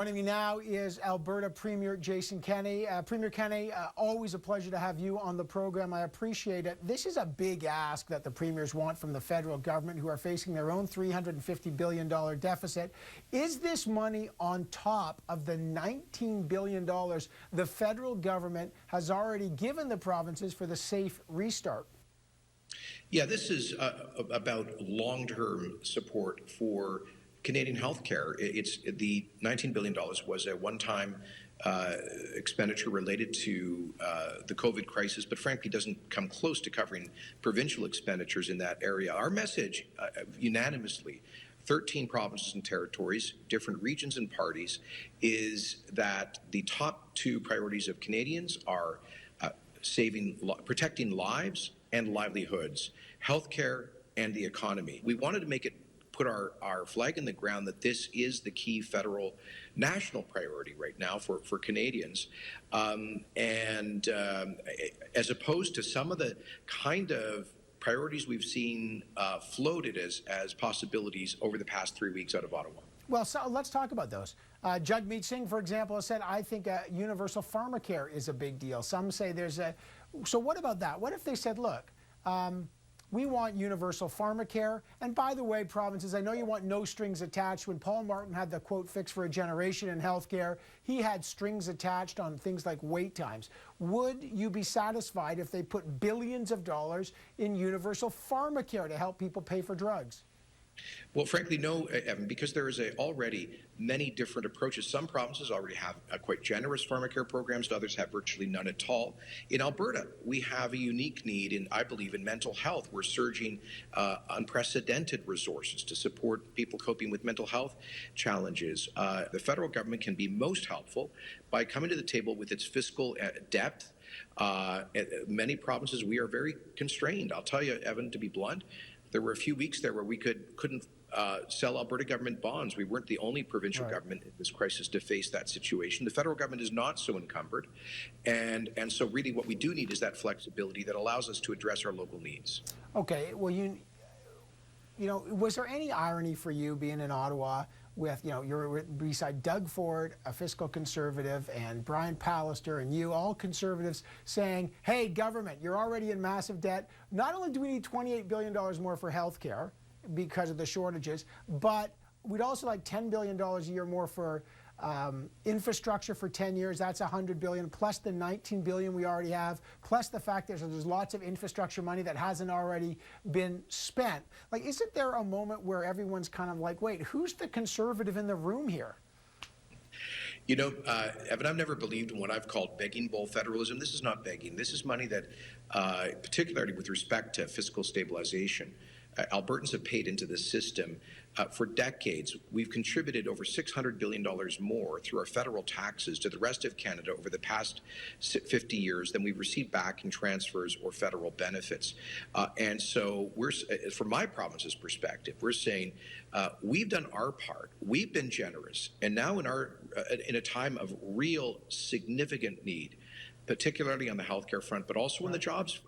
Joining me now is Alberta Premier Jason Kenney. Premier Kenney, always a pleasure to have you on the program. I appreciate it. This is a big ask that the premiers want from the federal government, who are facing their own $350 billion deficit. Is this money on top of the $19 billion the federal government has already given the provinces for the safe restart? Yeah, this is about long-term support for Canadian healthcare. It's the $19 billion was a one-time expenditure related to the COVID crisis, but frankly doesn't come close to covering provincial expenditures in that area. Our message, unanimously, 13 provinces and territories, different regions and parties, is that the top two priorities of Canadians are protecting lives and livelihoods, healthcare and the economy. We wanted to put our flag in the ground that this is the key federal national priority right now for Canadians. As opposed to some of the kind of priorities we've seen floated as possibilities over the past 3 weeks out of Ottawa. Well, so let's talk about those. Jagmeet Singh, for example, has said, I think universal pharmacare is a big deal. Some say there's a... So what about that? What if they said, look, we want universal pharmacare. And by the way, provinces, I know you want no strings attached. When Paul Martin had the, quote, fix for a generation in healthcare, he had strings attached on things like wait times. Would you be satisfied if they put billions of dollars in universal pharmacare to help people pay for drugs? Well, frankly, no, Evan, because there is already many different approaches. Some provinces already have quite generous pharmacare programs. Others have virtually none at all. In Alberta, we have a unique need, I believe, in mental health. We're surging unprecedented resources to support people coping with mental health challenges. The federal government can be most helpful by coming to the table with its fiscal depth. Many provinces, we are very constrained. I'll tell you, Evan, to be blunt, there were a few weeks there where we couldn't sell Alberta government bonds. We weren't the only provincial government in this crisis to face that situation. The federal government is not so encumbered. And so really what we do need is that flexibility that allows us to address our local needs. Okay, well, you know, was there any irony for you being in Ottawa with, you know, you're beside Doug Ford, a fiscal conservative, and Brian Pallister, and you, all conservatives, saying, hey, government, you're already in massive debt. Not only do we need $28 billion more for health care because of the shortages, but we'd also like $10 billion a year more for infrastructure for 10 years. That's $100 billion, plus the $19 billion we already have, plus the fact that there's lots of infrastructure money that hasn't already been spent. Like, isn't there a moment where everyone's kind of like, wait, who's the conservative in the room here? You know, Evan, I've never believed in what I've called begging bowl federalism. This is not begging. This is money that, particularly with respect to fiscal stabilization, Albertans have paid into the system for decades. We've contributed over $600 billion more through our federal taxes to the rest of Canada over the past 50 years than we've received back in transfers or federal benefits. And so we're, from my province's perspective, we're saying we've done our part. We've been generous. And now in a time of real significant need, particularly on the healthcare front, but also on the jobs front,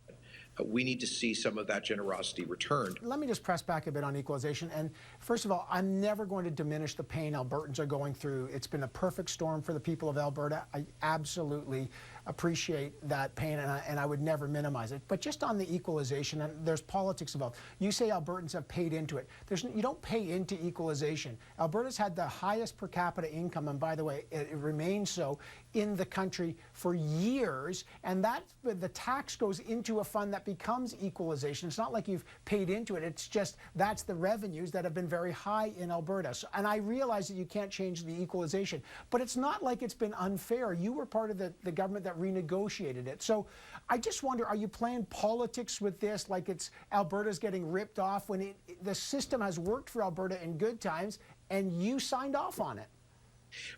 we need to see some of that generosity returned. Let me just press back a bit on equalization. And first of all, I'm never going to diminish the pain Albertans are going through. It's been a perfect storm for the people of Alberta. I absolutely appreciate that pain, and I would never minimize it. But just on the equalization, and there's politics involved. You say Albertans have paid into it. You don't pay into equalization. Alberta's had the highest per capita income, and by the way, it remains so in the country for years, and that the tax goes into a fund that becomes equalization. It's not like you've paid into it. It's just that's the revenues that have been very high in Alberta. So, and I realize that you can't change the equalization, but it's not like it's been unfair. You were part of the government that renegotiated it. So I just wonder, are you playing politics with this like it's Alberta's getting ripped off when the system has worked for Alberta in good times and you signed off on it?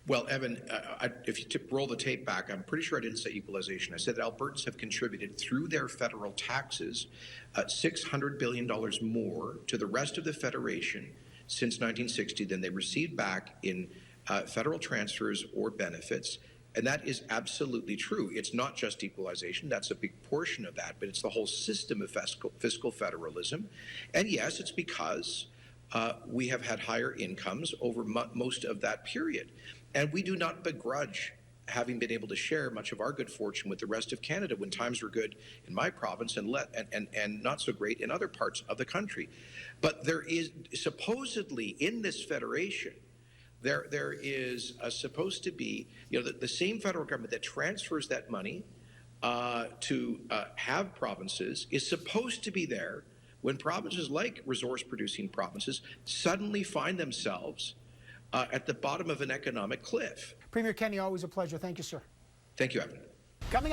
Well, Evan, if you roll the tape back, I'm pretty sure I didn't say equalization. I said that Albertans have contributed through their federal taxes $600 billion more to the rest of the Federation since 1960 than they received back in federal transfers or benefits. And that is absolutely true. It's not just equalization. That's a big portion of that, but it's the whole system of fiscal federalism. And yes, it's because we have had higher incomes over most of that period. And we do not begrudge having been able to share much of our good fortune with the rest of Canada when times were good in my province and not so great in other parts of the country. But there is supposedly in this federation, there is supposed to be, the same federal government that transfers that money to have provinces is supposed to be there when provinces like resource-producing provinces suddenly find themselves at the bottom of an economic cliff. Premier Kenney, always a pleasure. Thank you, sir. Thank you, Evan. Coming up.